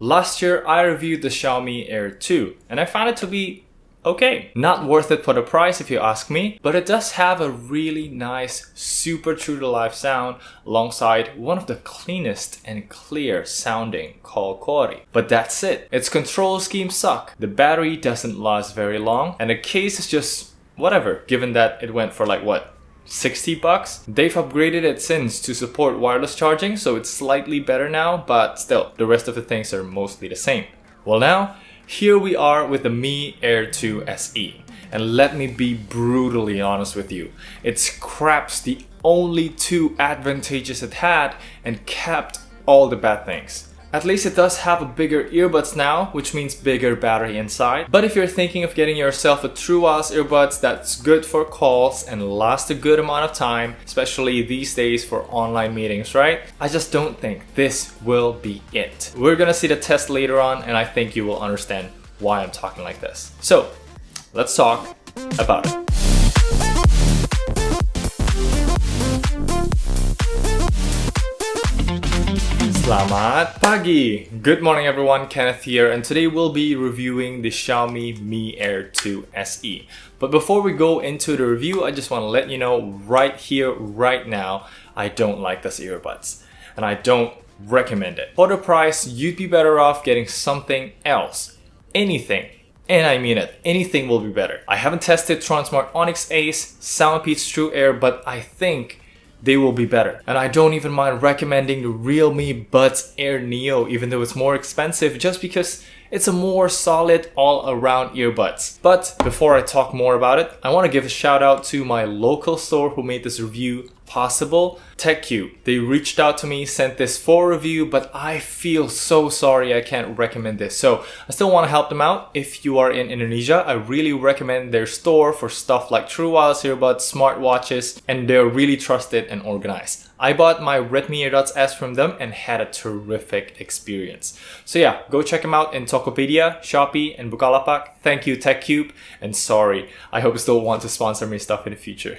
Last year, I reviewed the Xiaomi Air 2 and I found it to be okay. Not worth it for the price if you ask me, but it does have a really nice, super true to life sound alongside one of the cleanest and clear sounding call quality. But that's it. Its control schemes suck. The battery doesn't last very long and the case is just whatever, given that it went for like what? $60? They've upgraded it since to support wireless charging, so it's slightly better now, but still, the rest of the things are mostly the same. Well now, here we are with the Mi Air2 SE. And let me be brutally honest with you, it scraps the only two advantages it had and kept all the bad things. At least it does have a bigger earbuds now, which means bigger battery inside. But if you're thinking of getting yourself a true wireless earbuds that's good for calls and last a good amount of time, especially these days for online meetings, right? I just don't think this will be it. We're gonna see the test later on and I think you will understand why I'm talking like this. So, let's talk about it. Selamat pagi! Good morning everyone, Kenneth here, and today we'll be reviewing the Xiaomi Mi Air2 SE. But before we go into the review, I just want to let you know right here, right now, I don't like this earbuds. And I don't recommend it. For the price, you'd be better off getting something else. Anything. And I mean it, anything will be better. I haven't tested Transmart Onyx Ace, Soundpeats True Air, but I think they will be better. And I don't even mind recommending the Realme Buds Air Neo, even though it's more expensive, just because it's a more solid all-around earbuds. But before I talk more about it, I want to give a shout out to my local store who made this review possible, Tech Cube. They reached out to me, sent this for review, but I feel so sorry I can't recommend this. So I still want to help them out. If you are in Indonesia, I really recommend their store for stuff like true wireless earbuds, smartwatches, and they're really trusted and organized. I bought my Redmi Air2 SE from them and had a terrific experience. So yeah, go check them out in Tokopedia, Shopee, and Bukalapak. Thank you, Tech Cube, and sorry, I hope you still want to sponsor me stuff in the future.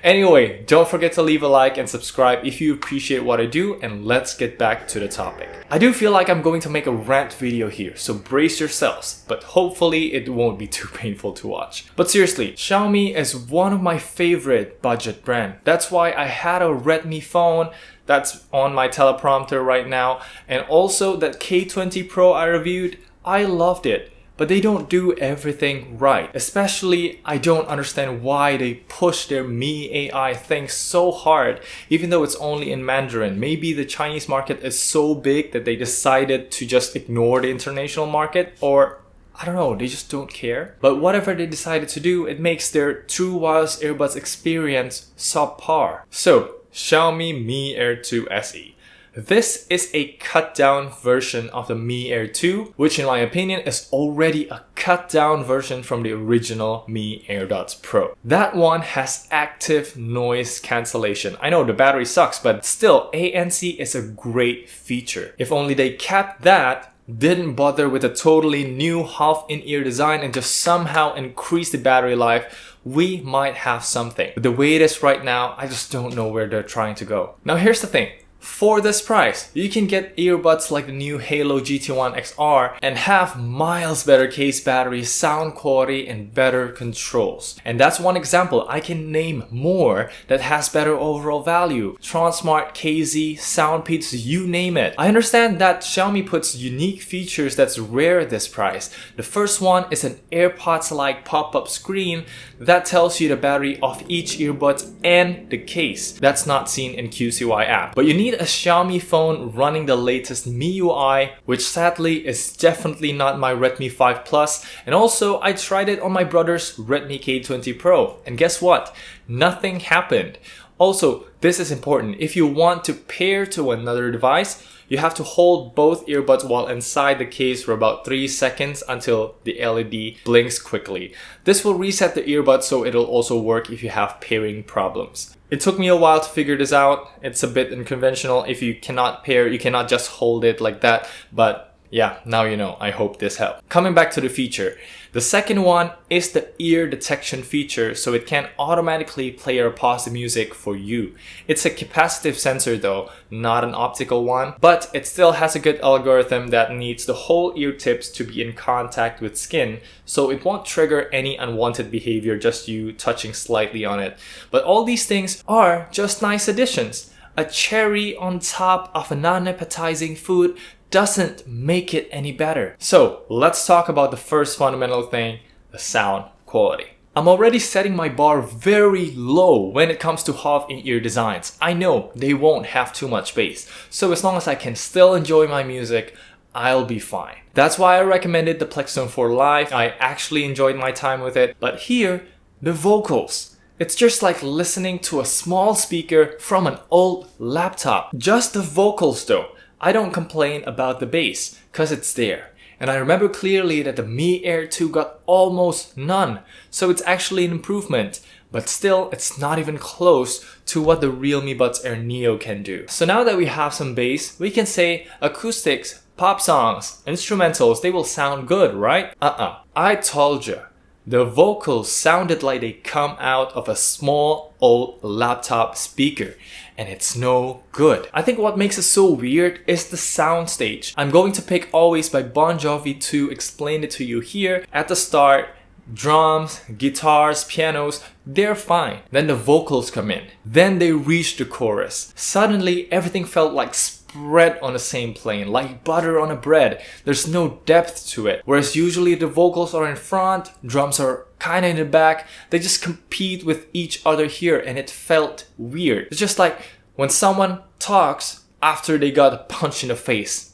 Anyway, don't forget to leave a like and subscribe if you appreciate what I do, and let's get back to the topic. I do feel like I'm going to make a rant video here, so brace yourselves, but hopefully it won't be too painful to watch. But seriously, Xiaomi is one of my favorite budget brands. That's why I had a Redmi phone that's on my teleprompter right now, and also that K20 Pro I reviewed. I loved it. But they don't do everything right. Especially, I don't understand why they push their Mi AI thing so hard, even though it's only in Mandarin. Maybe the Chinese market is so big that they decided to just ignore the international market, or I don't know, they just don't care. But whatever they decided to do, it makes their true wireless earbuds experience subpar. So, Xiaomi Mi Air2 SE. This is a cut down version of the Mi Air 2, which in my opinion is already a cut down version from the original Mi AirDots Pro. That one has active noise cancellation. I know the battery sucks, but still ANC is a great feature. If only they kept that, didn't bother with a totally new half in-ear design and just somehow increase the battery life, we might have something. But the way it is right now, I just don't know where they're trying to go. Now here's the thing. For this price, you can get earbuds like the new Halo GT1 XR and have miles better case battery, sound quality, and better controls. And that's one example. I can name more that has better overall value. Transmart, KZ, Soundpeats, you name it. I understand that Xiaomi puts unique features that's rare at this price. The first one is an AirPods-like pop-up screen that tells you the battery of each earbud and the case. That's not seen in QCY app. But you need a Xiaomi phone running the latest MIUI, which sadly is definitely not my Redmi 5 Plus, and also I tried it on my brother's Redmi K20 Pro, and guess what? Nothing happened. Also, this is important. If you want to pair to another device, you have to hold both earbuds while inside the case for about 3 seconds until the LED blinks quickly. This will reset the earbuds so it'll also work if you have pairing problems. It took me a while to figure this out. It's a bit unconventional. If you cannot pair, you cannot just hold it like that. But Yeah, now you know. I hope this helped. Coming back to the feature. The second one is the ear detection feature, so it can automatically play or pause the music for you. It's a capacitive sensor though, not an optical one, but it still has a good algorithm that needs the whole ear tips to be in contact with skin, so it won't trigger any unwanted behavior just you touching slightly on it. But all these things are just nice additions. A cherry on top of a non-appetizing food doesn't make it any better. So let's talk about the first fundamental thing, the sound quality. I'm already setting my bar very low when it comes to half-in-ear designs. I know they won't have too much bass, so as long as I can still enjoy my music, I'll be fine. That's why I recommended the Plextone 4 Live. I actually enjoyed my time with it, but here, the vocals. It's just like listening to a small speaker from an old laptop. Just the vocals though. I don't complain about the bass, cause it's there. And I remember clearly that the Mi Air 2 got almost none, so it's actually an improvement. But still, it's not even close to what the real Mi Buds Air Neo can do. So now that we have some bass, we can say acoustics, pop songs, instrumentals, they will sound good, right? I told you. The vocals sounded like they come out of a small old laptop speaker, and it's no good. I think what makes it so weird is the soundstage. I'm going to pick Always by Bon Jovi to explain it to you here. At the start, drums, guitars, pianos, they're fine. Then the vocals come in. Then they reach the chorus. Suddenly, everything felt like spread on the same plane, like butter on a bread. There's no depth to it. Whereas usually the vocals are in front, drums are kinda in the back. They just compete with each other here, and it felt weird. It's just like when someone talks after they got a punch in the face.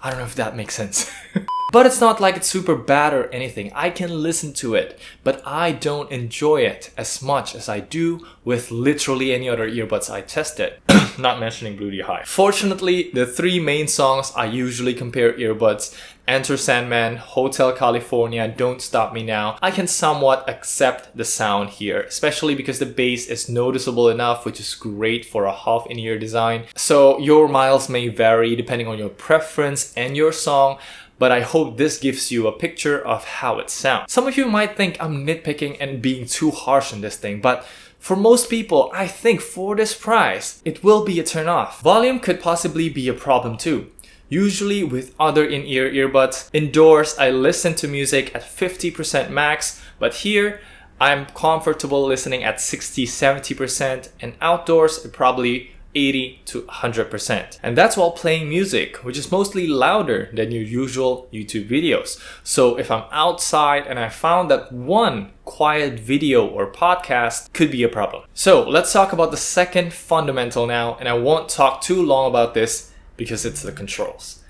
I don't know if that makes sense. But it's not like it's super bad or anything. I can listen to it, but I don't enjoy it as much as I do with literally any other earbuds I tested. Not mentioning Bluetooth High. Fortunately, the three main songs I usually compare earbuds, Enter Sandman, Hotel California, Don't Stop Me Now, I can somewhat accept the sound here, especially because the bass is noticeable enough, which is great for a half-in-ear design. So your miles may vary depending on your preference and your song, but I hope this gives you a picture of how it sounds. Some of you might think I'm nitpicking and being too harsh on this thing, but for most people, I think for this price, it will be a turn off. Volume could possibly be a problem too. Usually with other in-ear earbuds, indoors I listen to music at 50% max, but here I'm comfortable listening at 60-70%, and outdoors probably 80 to 100%. And that's while playing music, which is mostly louder than your usual YouTube videos. So if I'm outside and I found that one quiet video or podcast could be a problem. So let's talk about the second fundamental now, and I won't talk too long about this because it's the controls.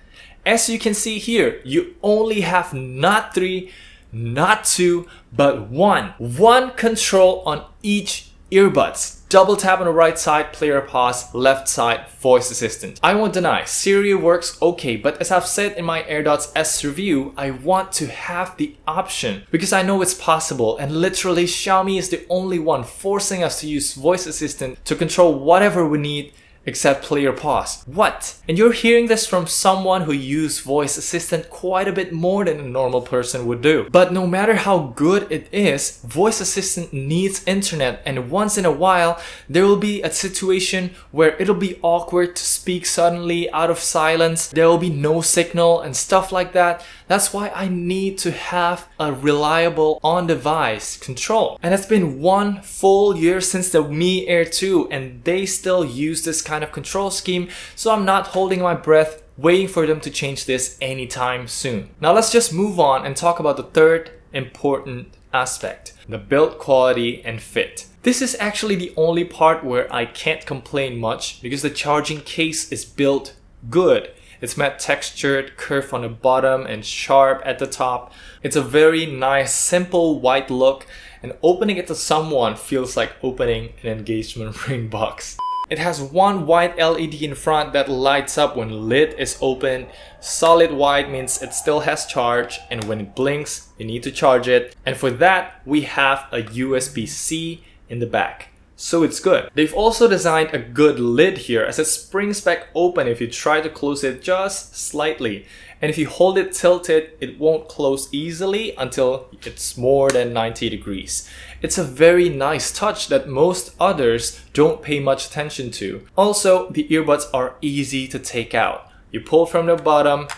As you can see here, you only have not three, not two, but one control on each earbuds. Double tap on the right side, play or pause, left side, voice assistant. I won't deny, Siri works okay, but as I've said in my Air2 SE review, I want to have the option because I know it's possible, and literally Xiaomi is the only one forcing us to use voice assistant to control whatever we need except play or pause. What? And you're hearing this from someone who used voice assistant quite a bit more than a normal person would do. But no matter how good it is, voice assistant needs internet, and once in a while there will be a situation where it'll be awkward to speak suddenly out of silence. There will be no signal and stuff like that. That's why I need to have a reliable on-device control. And it's been 1 full year since the Mi Air 2, and they still use this kind of control scheme, so I'm not holding my breath waiting for them to change this anytime soon. Now let's just move on and talk about the third important aspect, the build quality and fit. This is actually the only part where I can't complain much because the charging case is built good. It's matte textured, curved on the bottom and sharp at the top. It's a very nice, simple white look, and opening it to someone feels like opening an engagement ring box. It has one white LED in front that lights up when lid is open. Solid white means it still has charge, and when it blinks, you need to charge it. And for that, we have a USB-C in the back. So it's good. They've also designed a good lid here as it springs back open if you try to close it just slightly. and if you hold it tilted, it won't close easily until it's more than 90 degrees. It's a very nice touch that most others don't pay much attention to. Also, the earbuds are easy to take out. You pull from the bottom,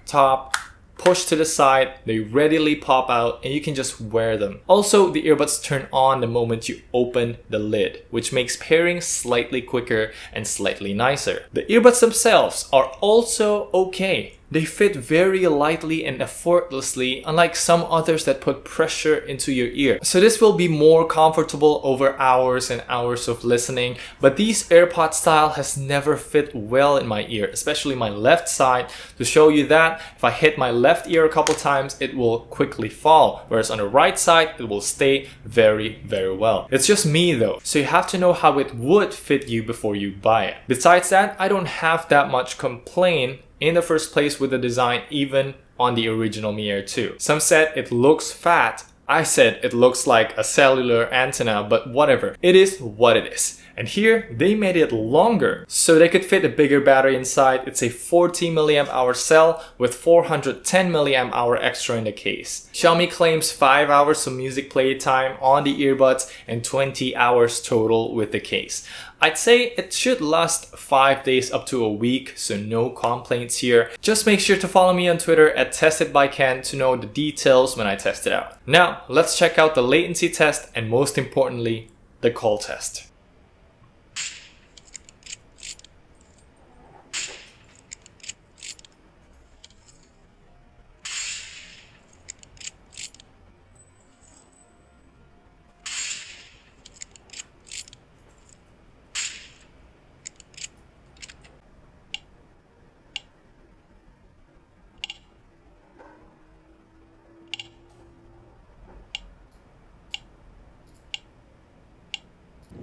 top, push to the side, they readily pop out and you can just wear them. Also, the earbuds turn on the moment you open the lid, which makes pairing slightly quicker and slightly nicer. The earbuds themselves are also okay. They fit very lightly and effortlessly, unlike some others that put pressure into your ear. So this will be more comfortable over hours and hours of listening, but these AirPod style has never fit well in my ear, especially my left side. To show you that, if I hit my left ear a couple times, it will quickly fall, whereas on the right side, it will stay very, very well. It's just me though, so you have to know how it would fit you before you buy it. Besides that, I don't have that much complaint in the first place with the design, even on the original Mi Air 2. Some said it looks fat. I said it looks like a cellular antenna, but whatever. It is what it is. And here, they made it longer, so they could fit a bigger battery inside. It's a 40 mAh cell with 410 mAh extra in the case. Xiaomi claims 5 hours of music playtime on the earbuds and 20 hours total with the case. I'd say it should last 5 days up to a week, so no complaints here. Just make sure to follow me on Twitter at TestedByKen to know the details when I test it out. Now, let's check out the latency test and most importantly, the call test.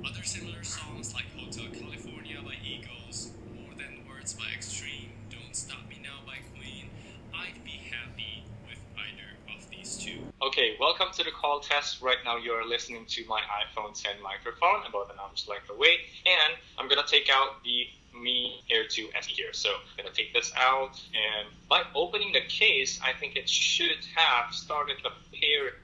Other similar songs like Hotel California by Eagles, More Than Words by Extreme, Don't Stop Me Now by Queen, I'd be happy with either of these two. Okay, welcome to the call test. Right now you're listening to my iPhone 10 microphone about an arm's length away, and I'm gonna take out the Mi Air 2 SE here. So I'm gonna take this out, and by opening the case, I think it should have started the pair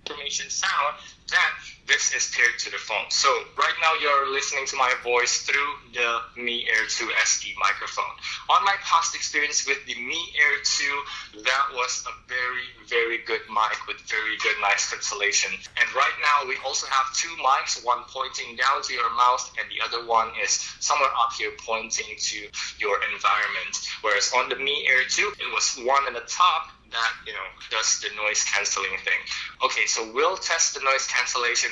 information sound that this is paired to the phone. So right now you're listening to my voice through the Mi Air 2 SE microphone. On my past experience with the Mi Air 2, that was a very, very good mic with very good noise cancellation. And right now we also have two mics, one pointing down to your mouth and the other one is somewhere up here pointing to your environment. Whereas on the Mi Air 2, it was one at the top that, does the noise cancelling thing. Okay, so we'll test the noise cancellation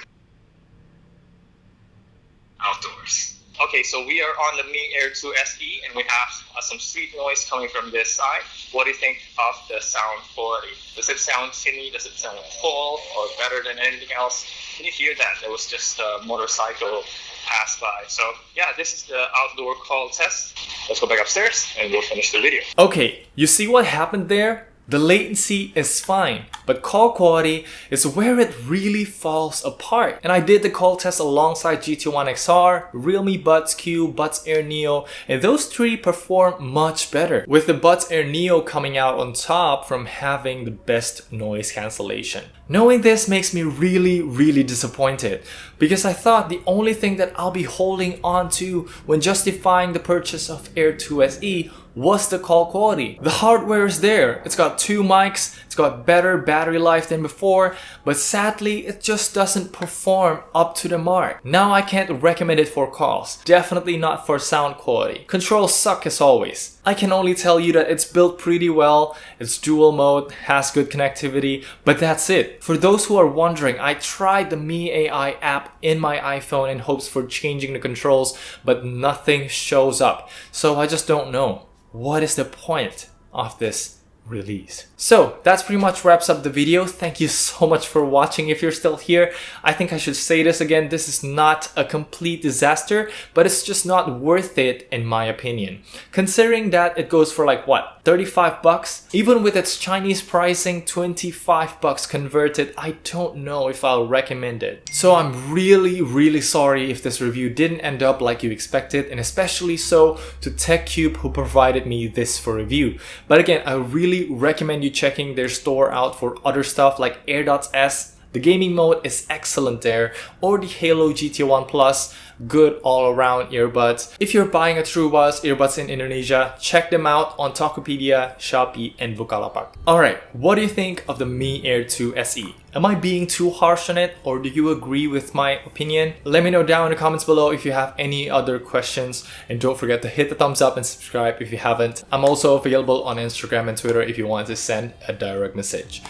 outdoors. Okay, so we are on the Mi Air 2 SE and we have some street noise coming from this side. What do you think of the sound quality? Does it sound tinny? Does it sound full or better than anything else? Can you hear that? There was just a motorcycle pass by. So yeah, this is the outdoor call test. Let's go back upstairs and we'll finish the video. Okay, you see what happened there? The latency is fine, but call quality is where it really falls apart. And I did the call test alongside GT1 XR, Realme Buds Q, Buds Air Neo, and those three perform much better, with the Buds Air Neo coming out on top from having the best noise cancellation. Knowing this makes me really, really disappointed, because I thought the only thing that I'll be holding on to when justifying the purchase of Air 2 SE was the call quality. The hardware is there. It's got two mics, it's got better battery life than before, but sadly it just doesn't perform up to the mark. Now I can't recommend it for calls, definitely not for sound quality. Controls suck as always. I can only tell you that it's built pretty well, it's dual mode, has good connectivity, but that's it. For those who are wondering, I tried the Mi AI app in my iPhone in hopes for changing the controls, but nothing shows up. So I just don't know. What is the point of this release. So that's pretty much wraps up the video. Thank you so much for watching. If you're still here, I think I should say this again. This is not a complete disaster, but it's just not worth it in my opinion. Considering that it goes for like what, 35 bucks? Even with its Chinese pricing, 25 bucks converted, I don't know if I'll recommend it. So I'm really sorry if this review didn't end up like you expected, and especially so to Tech Cube who provided me this for review. But again, I really recommend you checking their store out for other stuff like Air2 SE. The gaming mode is excellent there, or the Halo GT1 Plus, good all around earbuds. If you're buying a TrueBuzz earbuds in Indonesia, check them out on Tokopedia, Shopee and Bukalapak. Alright, what do you think of the Mi Air2 SE? Am I being too harsh on it, or do you agree with my opinion? Let me know down in the comments below if you have any other questions, and don't forget to hit the thumbs up and subscribe if you haven't. I'm also available on Instagram and Twitter if you want to send a direct message.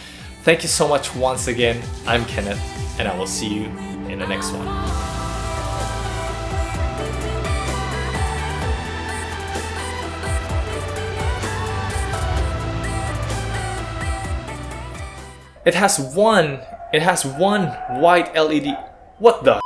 Thank you so much once again. I'm Kenneth, and I will see you in the next one. It has one white LED. What the?